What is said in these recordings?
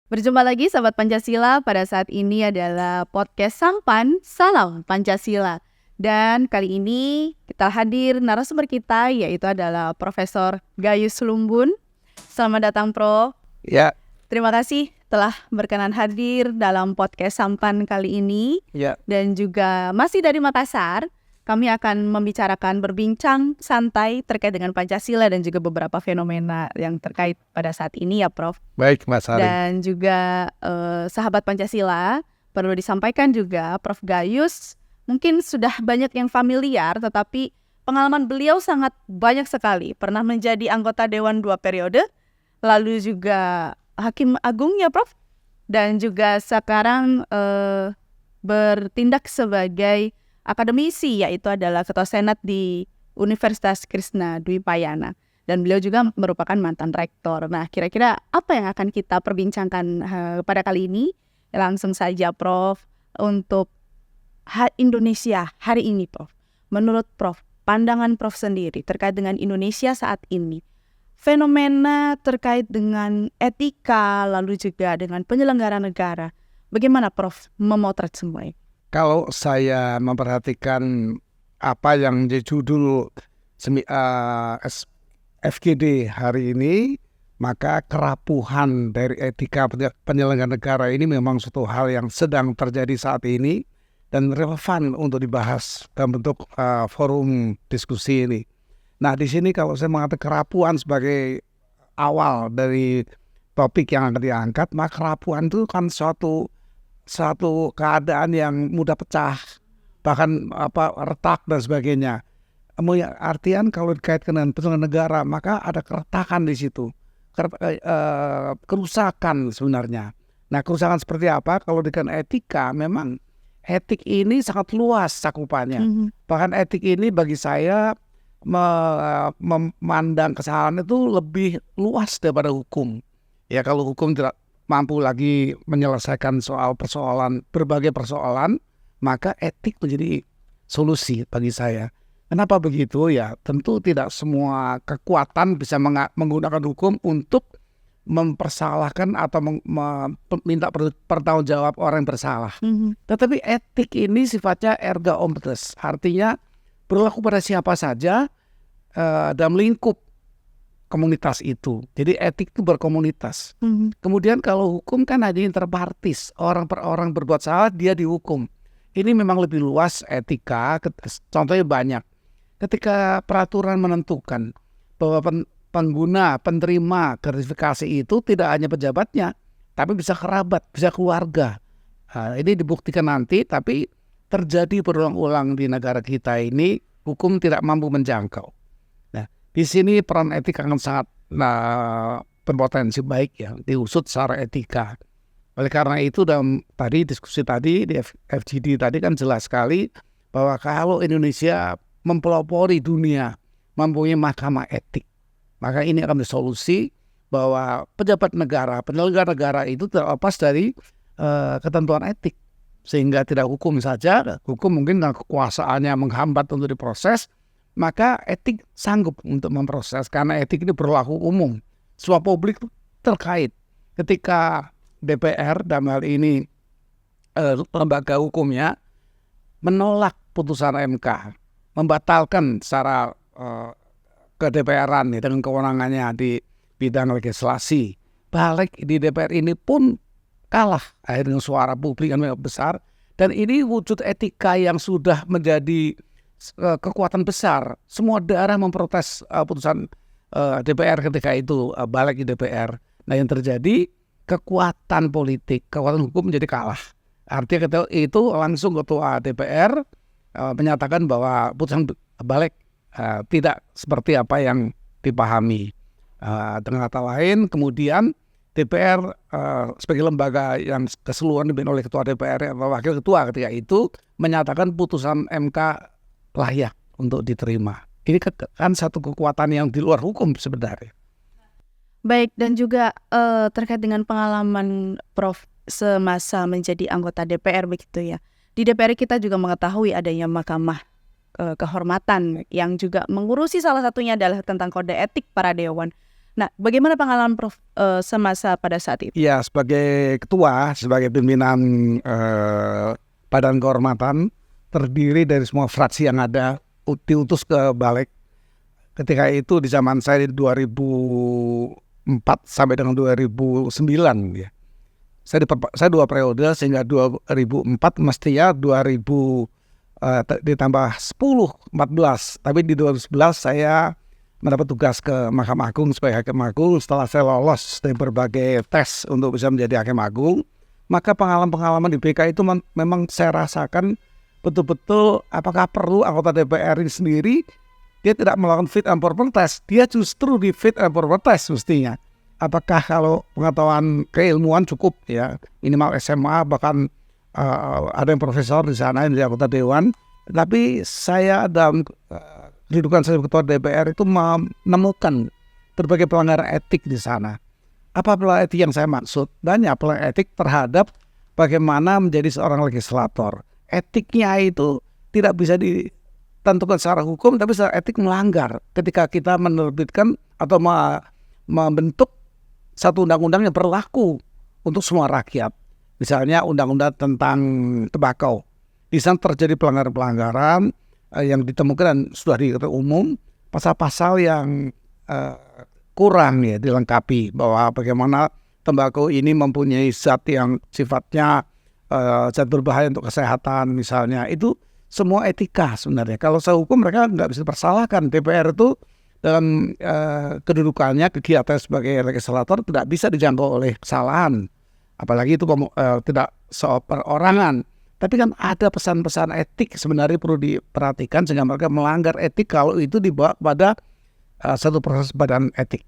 Berjumpa lagi sahabat Pancasila, pada saat ini adalah podcast Sampan Salam Pancasila. Dan kali ini kita hadir narasumber kita yaitu adalah Profesor Gayus Lumbun. Selamat datang Prof. Ya. Terima kasih telah berkenan hadir dalam podcast Sampan kali ini. Ya. Dan juga masih dari Makassar. Kami akan berbincang santai terkait dengan Pancasila dan juga beberapa fenomena yang terkait pada saat ini ya Prof. Baik Mas Ari. Dan juga sahabat Pancasila, perlu disampaikan juga Prof. Gayus mungkin sudah banyak yang familiar, tetapi pengalaman beliau sangat banyak sekali. Pernah menjadi anggota Dewan 2 periode, lalu juga Hakim Agung ya Prof. Dan juga sekarang bertindak sebagai akademisi, yaitu adalah Ketua Senat di Universitas Krishna Dwipayana. Dan beliau juga merupakan mantan rektor. Nah, kira-kira apa yang akan kita perbincangkan pada kali ini? Langsung saja Prof, untuk Indonesia hari ini Prof. Menurut Prof, pandangan Prof sendiri terkait dengan Indonesia saat ini, fenomena terkait dengan etika, lalu juga dengan penyelenggara negara, bagaimana Prof memotret semua ini? Kalau saya memperhatikan apa yang di judul FGD hari ini, maka kerapuhan dari etika penyelenggara negara ini memang suatu hal yang sedang terjadi saat ini dan relevan untuk dibahas dalam bentuk forum diskusi ini. Nah, di sini kalau saya mengatakan kerapuhan sebagai awal dari topik yang akan diangkat, maka kerapuhan itu kan suatu keadaan yang mudah pecah, bahkan retak dan sebagainya. Artian kalau dikaitkan dengan penyelenggara negara, maka ada keretakan di situ, kerusakan sebenarnya. Nah, kerusakan seperti apa? Kalau dengan etika, memang etik ini sangat luas cakupannya. Bahkan etik ini bagi saya memandang kesalahan itu lebih luas daripada hukum. Ya, kalau hukum tidak mampu lagi menyelesaikan berbagai persoalan, maka etik menjadi solusi bagi saya. Kenapa begitu? Ya, tentu tidak semua kekuatan bisa menggunakan hukum untuk mempersalahkan atau meminta pertanggungjawab orang yang bersalah. Tetapi etik ini sifatnya erga omnes, artinya berlaku pada siapa saja dalam lingkup komunitas itu. Jadi etik itu berkomunitas. Kemudian kalau hukum kan hanya interpartis, orang per orang berbuat salah dia dihukum. Ini memang lebih luas etika. Contohnya banyak. Ketika peraturan menentukan bahwa penerima gratifikasi itu tidak hanya pejabatnya, tapi bisa kerabat, bisa keluarga. Ini dibuktikan nanti, tapi terjadi berulang-ulang di negara kita ini, hukum tidak mampu menjangkau. Di sini peran etik akan sangat berpotensi baik ya, diusut secara etika. Oleh karena itu dalam diskusi tadi di FGD tadi kan jelas sekali bahwa kalau Indonesia mempelopori dunia mempunyai mahkamah etik, maka ini akan disolusi bahwa pejabat negara, penyelenggara negara itu terlepas dari ketentuan etik. Sehingga tidak hukum saja, hukum mungkin kekuasaannya menghambat untuk diproses, maka etik sanggup untuk memproses karena etik ini berlaku umum. Semua publik terkait. Ketika DPR dalam hal ini lembaga hukumnya menolak putusan MK, membatalkan secara ke DPR-an dengan kewenangannya di bidang legislasi, balik di DPR ini pun kalah akhirnya suara publik yang besar, dan ini wujud etika yang sudah menjadi kekuatan besar. Semua daerah memprotes putusan DPR ketika itu balik di DPR. Nah, yang terjadi kekuatan politik, kekuatan hukum menjadi kalah. Artinya ketika itu langsung ketua DPR menyatakan bahwa putusan balik tidak seperti apa yang dipahami. Dengan kata lain, kemudian DPR sebagai lembaga yang keseluruhan dipimpin oleh ketua DPR atau wakil ketua ketika itu menyatakan putusan MK layak untuk diterima. Ini kan satu kekuatan yang di luar hukum sebenarnya. Baik, dan juga terkait dengan pengalaman Prof semasa menjadi anggota DPR begitu ya. Di DPR kita juga mengetahui adanya mahkamah kehormatan yang juga mengurusi salah satunya adalah tentang kode etik para dewan. Nah, bagaimana pengalaman Prof semasa pada saat itu? Ya, sebagai ketua, sebagai pimpinan Badan Kehormatan, terdiri dari semua fraksi yang ada, diutus ke balik. Ketika itu di zaman saya di 2004 sampai dengan 2009 ya. Saya 2 periode, sehingga 2004 mestinya 2000 ditambah 10, 14. Tapi di 2011 saya mendapat tugas ke Mahkamah Agung sebagai Hakim Agung. Setelah saya lolos dari berbagai tes untuk bisa menjadi Hakim Agung, maka pengalaman-pengalaman di BK itu memang saya rasakan betul-betul apakah perlu anggota DPR ini sendiri dia tidak melakukan fit and proper test, dia justru di fit and proper test mestinya. Apakah kalau pengetahuan keilmuan cukup ya, minimal SMA, bahkan ada yang profesor di sana yang jadi anggota dewan. Tapi saya dalam kedudukan saya ketua DPR itu menemukan berbagai pelanggaran etik di sana. Apa pelanggaran etik yang saya maksud? Banyak pelanggaran etik terhadap bagaimana menjadi seorang legislator. Etiknya itu tidak bisa ditentukan secara hukum, tapi secara etik melanggar ketika kita menerbitkan atau membentuk satu undang-undang yang berlaku untuk semua rakyat. Misalnya undang-undang tentang tembakau. Di sana terjadi pelanggaran-pelanggaran yang ditemukan dan sudah diketahui umum, pasal-pasal yang kurang ya dilengkapi, bahwa bagaimana tembakau ini mempunyai zat yang sifatnya zat berbahaya untuk kesehatan misalnya. Itu semua etika sebenarnya. Kalau saya hukum mereka nggak bisa dipersalahkan. DPR itu dalam kedudukannya, kegiatan sebagai legislator tidak bisa dijangkau oleh kesalahan, apalagi itu tidak soal perorangan. Tapi kan ada pesan-pesan etik sebenarnya perlu diperhatikan sehingga mereka melanggar etik kalau itu dibawa pada satu proses badan etik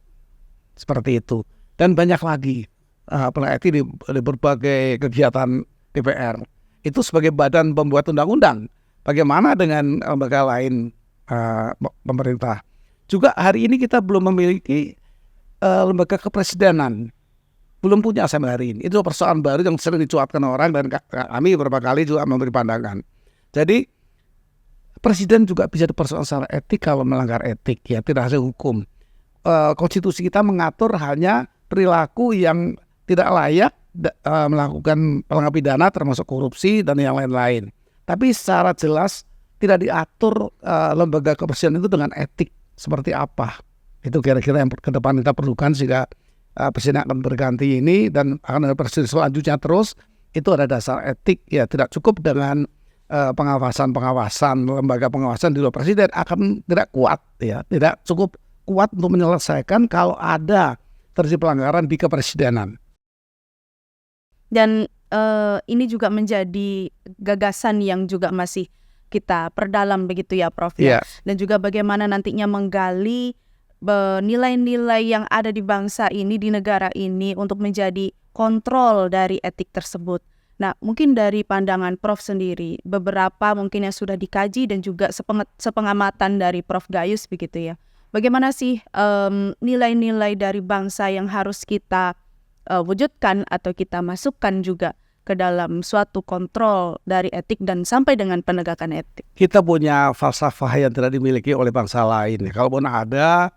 seperti itu. Dan banyak lagi pelanggaran etik di berbagai kegiatan DPR. Itu sebagai badan pembuat undang-undang. Bagaimana dengan lembaga lain pemerintah? Juga hari ini kita belum memiliki lembaga kepresidenan. Belum punya sampai hari ini. Itu persoalan baru yang sering dicuatkan orang, dan kami beberapa kali juga memberi pandangan. Jadi presiden juga bisa dipersoalkan secara etik kalau melanggar etik, ya tidak hanya hukum. Konstitusi kita mengatur hanya perilaku yang tidak layak melakukan pelanggaran pidana termasuk korupsi dan yang lain-lain. Tapi secara jelas tidak diatur lembaga kepresidenan itu dengan etik seperti apa. Itu kira-kira yang ke depan kita perlukan sehingga presiden akan berganti ini dan akan ada presiden selanjutnya terus. Itu ada dasar etik, ya tidak cukup dengan pengawasan lembaga pengawasan di luar presiden akan tidak kuat, ya tidak cukup kuat untuk menyelesaikan kalau ada terjadi pelanggaran di kepresidenan. Dan ini juga menjadi gagasan yang juga masih kita perdalam begitu ya Prof ya. Dan juga bagaimana nantinya menggali nilai-nilai yang ada di bangsa ini, di negara ini untuk menjadi kontrol dari etik tersebut. Nah, mungkin dari pandangan Prof sendiri, beberapa mungkin yang sudah dikaji dan juga sepengamatan dari Prof Gayus begitu ya. Bagaimana sih nilai-nilai dari bangsa yang harus kita wujudkan atau kita masukkan juga ke dalam suatu kontrol dari etik dan sampai dengan penegakan etik? Kita punya falsafah yang tidak dimiliki oleh bangsa lain. Kalaupun ada,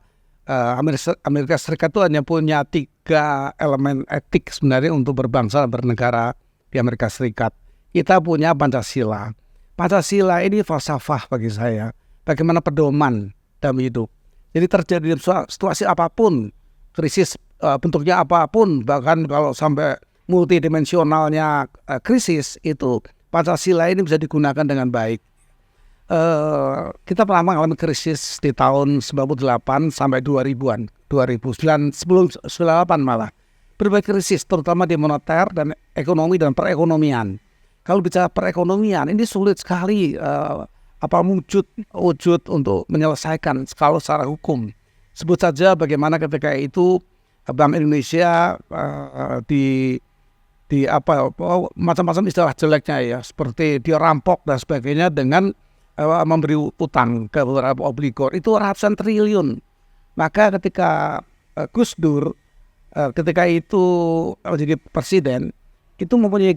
Amerika Serikat itu hanya punya 3 elemen etik sebenarnya untuk berbangsa dan bernegara di Amerika Serikat. Kita punya Pancasila. Pancasila ini falsafah bagi saya. Bagaimana pedoman dalam hidup. Jadi terjadi situasi apapun, krisis bentuknya apapun, bahkan kalau sampai multidimensionalnya krisis, itu Pancasila ini bisa digunakan dengan baik. Kita pernah mengalami krisis di tahun 98 sampai 2000-an, 2009, sebelum 98 malah. Berbagai krisis, terutama di moneter dan ekonomi dan perekonomian. Kalau bicara perekonomian, ini sulit sekali wujud untuk menyelesaikan kalau secara hukum. Sebut saja bagaimana ketika itu Bank Indonesia macam-macam istilah jeleknya ya, seperti dia rampok dan sebagainya dengan memberi utang ke beberapa obligor itu ratusan triliun. Maka ketika Gus Dur ketika itu menjadi presiden, itu mempunyai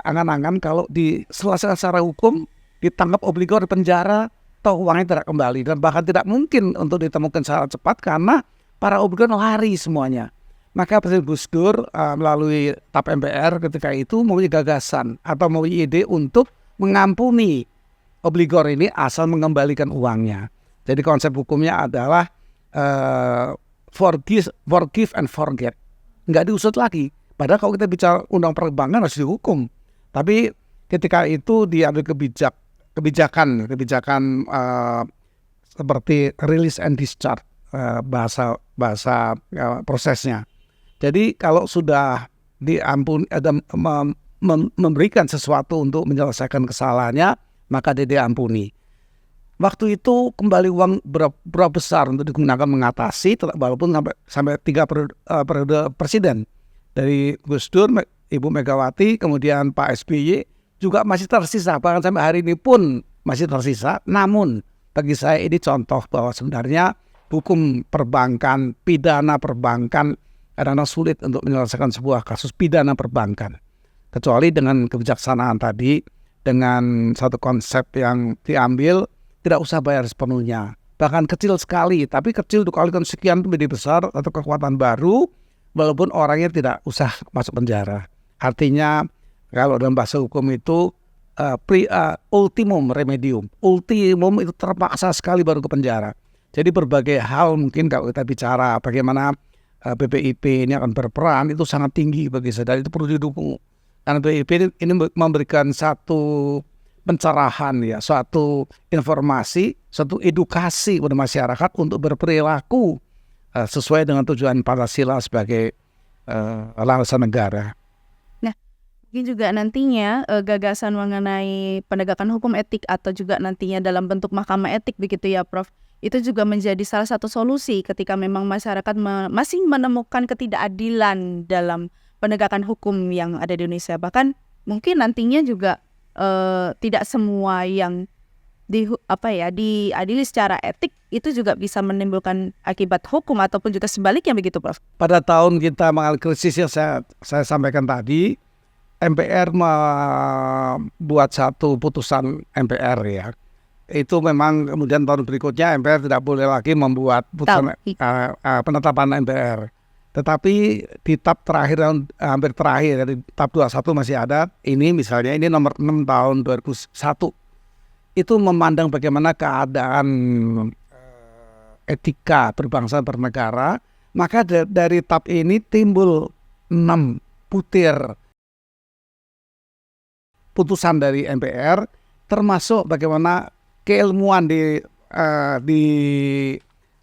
angan-angan kalau diselesaikan secara hukum, ditangkap obligor di penjara, toh uangnya tidak kembali dan bahkan tidak mungkin untuk ditemukan secara cepat karena para obligor lari semuanya. Maka Presiden Gus Dur melalui TAP MPR ketika itu mempunyai gagasan atau mempunyai ide untuk mengampuni obligor ini asal mengembalikan uangnya. Jadi konsep hukumnya adalah forgive and forget. Nggak diusut lagi. Padahal kalau kita bicara undang perbankan harus dihukum. Tapi ketika itu diambil kebijakan seperti release and discharge bahasa prosesnya. Jadi kalau sudah diampuni memberikan sesuatu untuk menyelesaikan kesalahannya, maka dia diampuni. Waktu itu kembali uang berapa besar untuk digunakan mengatasi, walaupun sampai 3 periode presiden dari Gus Dur, Ibu Megawati, kemudian Pak SBY juga masih tersisa, bahkan sampai hari ini pun masih tersisa. Namun bagi saya ini contoh bahwa sebenarnya hukum perbankan, pidana perbankan kadang-kadang sulit untuk menyelesaikan sebuah kasus pidana perbankan. Kecuali dengan kebijaksanaan tadi, dengan satu konsep yang diambil, tidak usah bayar sepenuhnya. Bahkan kecil sekali, tapi kecil dikalikan sekian itu menjadi besar atau kekuatan baru, walaupun orangnya tidak usah masuk penjara. Artinya kalau dalam bahasa hukum itu ultimum remedium. Ultimum itu terpaksa sekali baru ke penjara. Jadi berbagai hal mungkin kalau kita bicara bagaimana BPIP ini akan berperan itu sangat tinggi bagi saya, dan itu perlu didukung. Karena BPIP ini memberikan satu pencerahan ya, suatu informasi, suatu edukasi kepada masyarakat untuk berperilaku sesuai dengan tujuan Pancasila sebagai landasan negara. Nah, mungkin juga nantinya gagasan mengenai penegakan hukum etik atau juga nantinya dalam bentuk mahkamah etik begitu ya Prof, itu juga menjadi salah satu solusi ketika memang masyarakat masih menemukan ketidakadilan dalam penegakan hukum yang ada di Indonesia. Bahkan mungkin nantinya juga tidak semua yang diadili secara etik itu juga bisa menimbulkan akibat hukum ataupun juga sebaliknya begitu Prof. Pada tahun kita mengalami krisis yang saya sampaikan tadi, MPR membuat satu putusan MPR ya. Itu memang kemudian tahun berikutnya MPR tidak boleh lagi membuat putusan penetapan MPR. Tetapi di TAP terakhir, hampir terakhir, dari TAP 21 masih ada. Ini misalnya, ini nomor 6 tahun 2001. Itu memandang bagaimana keadaan etika berbangsa bernegara. Maka dari TAP ini timbul 6 butir putusan dari MPR, termasuk bagaimana keilmuan di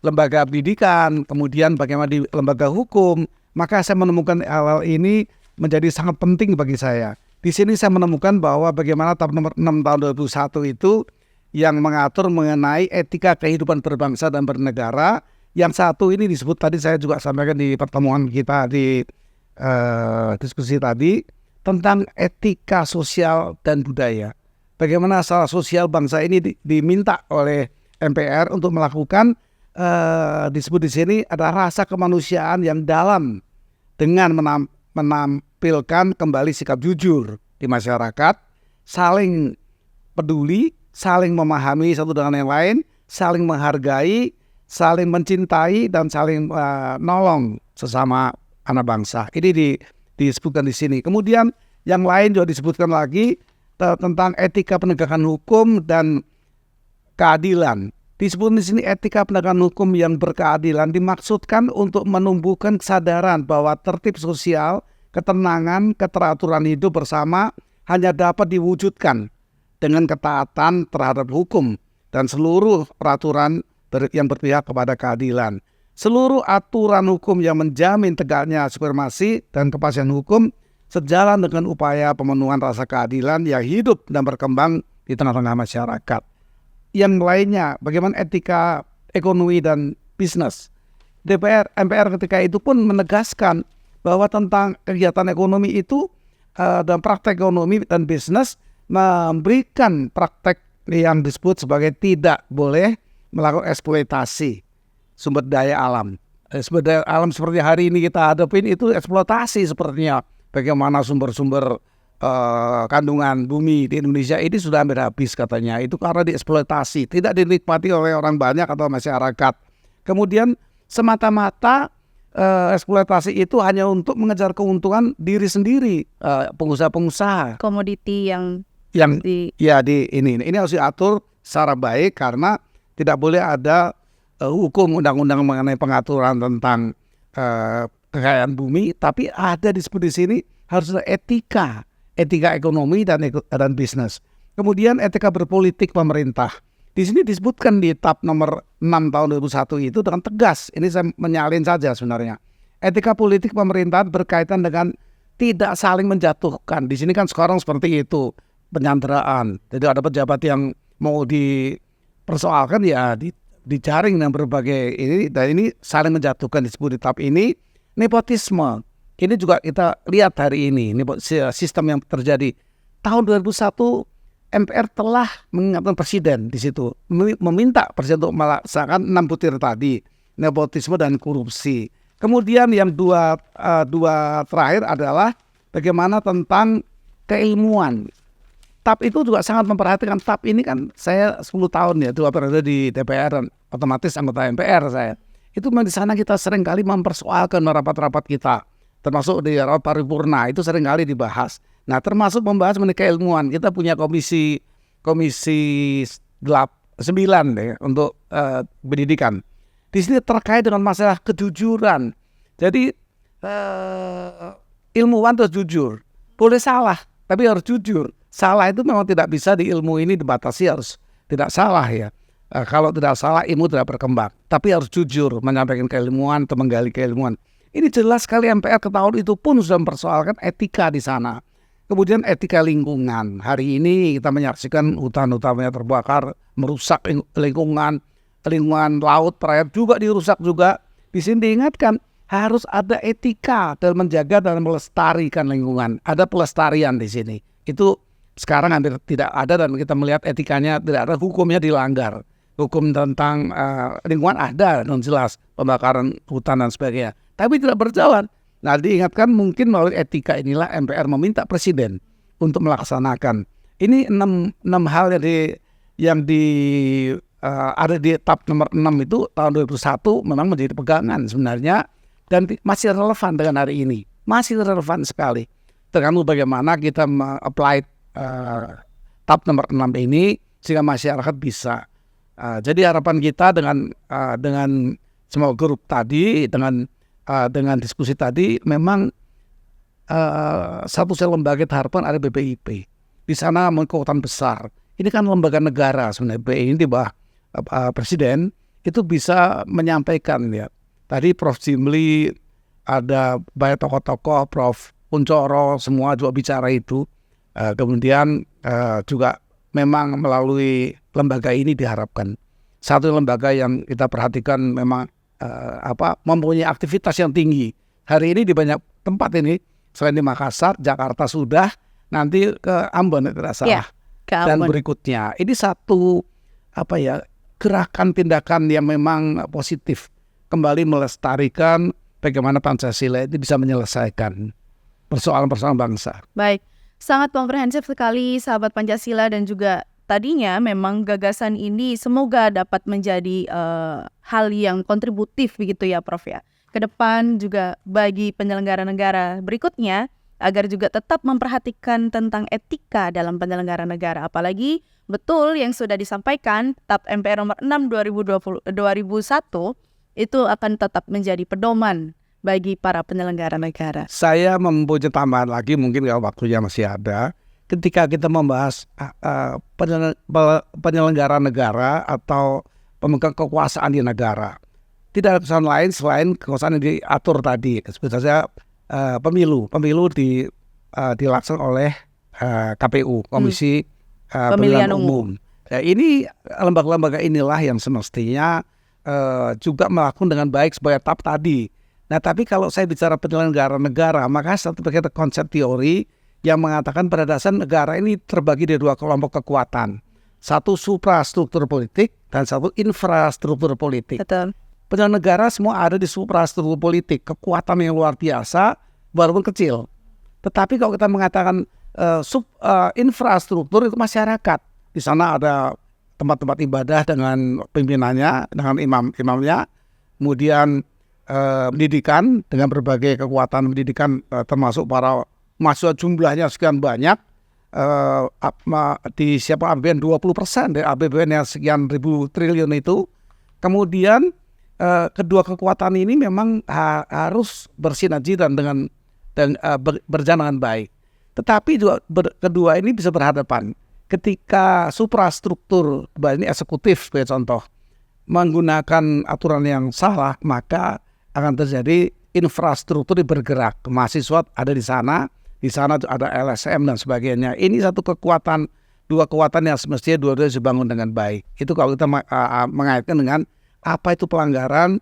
lembaga pendidikan, kemudian bagaimana di lembaga hukum. Maka saya menemukan hal ini menjadi sangat penting bagi saya. Di sini saya menemukan bahwa bagaimana TAP nomor 6 tahun 2001 itu yang mengatur mengenai etika kehidupan berbangsa dan bernegara. Yang satu ini disebut tadi, saya juga sampaikan di pertemuan kita di diskusi tadi, tentang etika sosial dan budaya. Bagaimana salah sosial bangsa ini diminta oleh MPR untuk melakukan disebut di sini ada rasa kemanusiaan yang dalam dengan menampilkan kembali sikap jujur di masyarakat, saling peduli, saling memahami satu dengan yang lain, saling menghargai, saling mencintai, dan saling nolong sesama anak bangsa. Ini disebutkan di sini. Kemudian yang lain juga disebutkan lagi tentang etika penegakan hukum dan keadilan. Disebut di sini etika penegakan hukum yang berkeadilan dimaksudkan untuk menumbuhkan kesadaran bahwa tertib sosial, ketenangan, keteraturan hidup bersama hanya dapat diwujudkan dengan ketaatan terhadap hukum dan seluruh peraturan yang berpihak kepada keadilan. Seluruh aturan hukum yang menjamin tegaknya supremasi dan kepastian hukum sejalan dengan upaya pemenuhan rasa keadilan yang hidup dan berkembang di tengah-tengah masyarakat. Yang lainnya, bagaimana etika ekonomi dan bisnis. MPR ketika itu pun menegaskan bahwa tentang kegiatan ekonomi itu dan praktek ekonomi dan bisnis memberikan praktek yang disebut sebagai tidak boleh melakukan eksploitasi sumber daya alam. Sumber daya alam seperti hari ini kita hadapin itu eksploitasi sepertinya. Bagaimana sumber-sumber kandungan bumi di Indonesia ini sudah hampir habis katanya. Itu karena dieksploitasi, tidak dinikmati oleh orang banyak atau masyarakat. Kemudian semata-mata eksploitasi itu hanya untuk mengejar keuntungan diri sendiri, pengusaha-pengusaha Komoditi yang yang di ini harus diatur secara baik karena tidak boleh ada hukum undang-undang mengenai pengaturan tentang kekayaan bumi, tapi ada disebut di sini harus ada etika ekonomi dan bisnis. Kemudian etika berpolitik pemerintah. Di sini disebutkan di TAP nomor 6 tahun 2001 itu dengan tegas. Ini saya menyalin saja sebenarnya. Etika politik pemerintahan berkaitan dengan tidak saling menjatuhkan. Di sini kan sekarang seperti itu, penyanderaan. Jadi ada pejabat yang mau dipersoalkan ya dijaring dengan berbagai ini, dan ini saling menjatuhkan disebut di TAP ini. Nepotisme. Ini juga kita lihat hari ini, sistem yang terjadi. Tahun 2001 MPR telah mengingatkan presiden di situ, meminta presiden untuk melaksanakan 6 butir tadi, nepotisme dan korupsi. Kemudian yang dua terakhir adalah bagaimana tentang keilmuan. TAP itu juga sangat memperhatikan. TAP ini kan saya 10 tahun ya, 2 periode di DPR dan otomatis anggota MPR saya. Itu memang di sana kita sering kali mempersoalkan rapat-rapat kita, termasuk di rapat paripurna itu sering kali dibahas. Nah, termasuk membahas mengenai keilmuan. Kita punya komisi 9 deh untuk pendidikan. Di sini terkait dengan masalah kejujuran. Jadi ilmuwan harus jujur. Boleh salah, tapi harus jujur. Salah itu memang tidak bisa di ilmu ini dibatasi, harus tidak salah ya. Kalau tidak salah ilmu tidak berkembang. Tapi harus jujur menyampaikan keilmuan atau menggali keilmuan. Ini jelas sekali MPR ke tahun itu pun sudah mempersoalkan etika di sana. Kemudian etika lingkungan. Hari ini kita menyaksikan hutan-hutannya terbakar, merusak lingkungan laut, perairan juga dirusak juga. Di sini diingatkan harus ada etika dalam menjaga dan melestarikan lingkungan. Ada pelestarian di sini. Itu sekarang hampir tidak ada dan kita melihat etikanya tidak ada, hukumnya dilanggar. Hukum tentang lingkungan ada, non jelas, pembakaran hutan dan sebagainya. Tapi tidak berjalan. Nah, diingatkan mungkin melalui etika inilah MPR meminta presiden untuk melaksanakan. Ini 6 hal yang ada di TAP nomor 6 itu tahun 2001 memang menjadi pegangan sebenarnya dan masih relevan dengan hari ini. Masih relevan sekali. Tergantung bagaimana kita apply TAP nomor 6 ini sehingga masyarakat bisa. Jadi harapan kita dengan semua grup tadi, dengan diskusi tadi, memang satu lembaga harapan ada BPIP. Di sana kekuatan besar. Ini kan lembaga negara sebenarnya. BPIP ini di bawah presiden itu bisa menyampaikan ya. Tadi Prof. Jimli, ada banyak tokoh-tokoh, Prof. Kuncoro, semua juga bicara itu. Kemudian juga memang melalui lembaga ini diharapkan. Satu lembaga yang kita perhatikan memang mempunyai aktivitas yang tinggi. Hari ini di banyak tempat ini, selain di Makassar, Jakarta sudah, nanti ke Ambon tidak salah. Ya, dan berikutnya, ini satu gerakan tindakan yang memang positif, kembali melestarikan bagaimana Pancasila itu bisa menyelesaikan persoalan-persoalan bangsa. Baik, sangat komprehensif sekali sahabat Pancasila, dan juga tadinya memang gagasan ini semoga dapat menjadi hal yang kontributif begitu ya Prof ya. Ke depan juga bagi penyelenggara negara berikutnya agar juga tetap memperhatikan tentang etika dalam penyelenggara negara. Apalagi betul yang sudah disampaikan TAP MPR nomor 6 2001 itu akan tetap menjadi pedoman bagi para penyelenggara negara. Saya mempunyai tambahan lagi, mungkin kalau waktunya masih ada. Ketika kita membahas penyelenggara negara atau pemegang kekuasaan di negara, tidak ada kekuasaan lain selain kekuasaan yang diatur tadi. Seperti saja pemilu dilaksanakan oleh KPU, Komisi Pemilihan Umum. Nah, ini lembaga-lembaga inilah yang semestinya juga melakukan dengan baik sebagai TAP tadi. Nah, tapi kalau saya bicara penyelenggara negara, maka satu konsep teori yang mengatakan pada dasar negara ini terbagi dari 2 kelompok kekuatan. Satu suprastruktur politik dan satu infrastruktur politik. Betul. Penyelenggara negara semua ada di suprastruktur politik, kekuatan yang luar biasa walaupun kecil. Tetapi kalau kita mengatakan infrastruktur itu masyarakat. Di sana ada tempat-tempat ibadah dengan pimpinannya, dengan imamnya. kemudian pendidikan dengan berbagai kekuatan pendidikan, termasuk para mahasiswa jumlahnya sekian banyak, disiapkan APBN 20% dari APBN yang sekian ribu triliun itu. Kemudian kedua kekuatan ini memang harus bersinergi dan berjalan dengan baik. Tetapi juga kedua ini bisa berhadapan. Ketika suprastruktur, ini eksekutif sebagai contoh, menggunakan aturan yang salah, maka akan terjadi infrastruktur yang bergerak. Mahasiswa ada di sana ada LSM dan sebagainya. Ini satu kekuatan, dua kekuatan yang semestinya dua-duanya dibangun dengan baik. Itu kalau kita mengaitkan dengan apa itu pelanggaran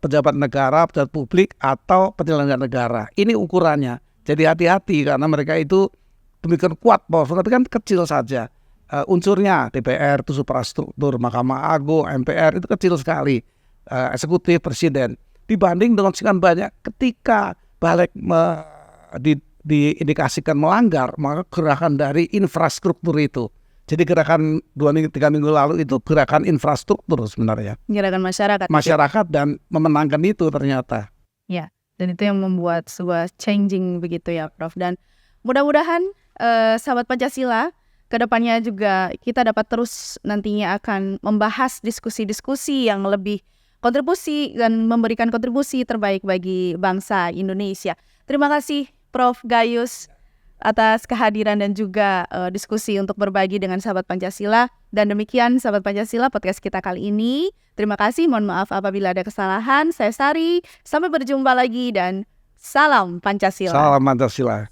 pejabat negara, pejabat publik atau penyelenggara negara. Ini ukurannya. Jadi hati-hati karena mereka itu demikian kuat, tapi kan kecil saja. Unsurnya DPR itu suprastruktur, Mahkamah Agung, MPR itu kecil sekali. Eksekutif, presiden. Dibanding dengan sekian banyak, ketika balik diindikasikan melanggar, maka gerakan dari infrastruktur itu. Jadi gerakan 2-3 minggu lalu itu gerakan infrastruktur sebenarnya. Gerakan masyarakat. Masyarakat dan memenangkan itu ternyata. Ya, dan itu yang membuat sebuah changing begitu ya Prof. Dan mudah-mudahan sahabat Pancasila kedepannya juga kita dapat terus nantinya akan membahas diskusi-diskusi yang lebih kontribusi dan memberikan kontribusi terbaik bagi bangsa Indonesia. Terima kasih Prof. Gayus atas kehadiran dan juga diskusi untuk berbagi dengan sahabat Pancasila. Dan demikian sahabat Pancasila podcast kita kali ini. Terima kasih, mohon maaf apabila ada kesalahan. Saya Sari, sampai berjumpa lagi dan salam Pancasila. Salam Pancasila.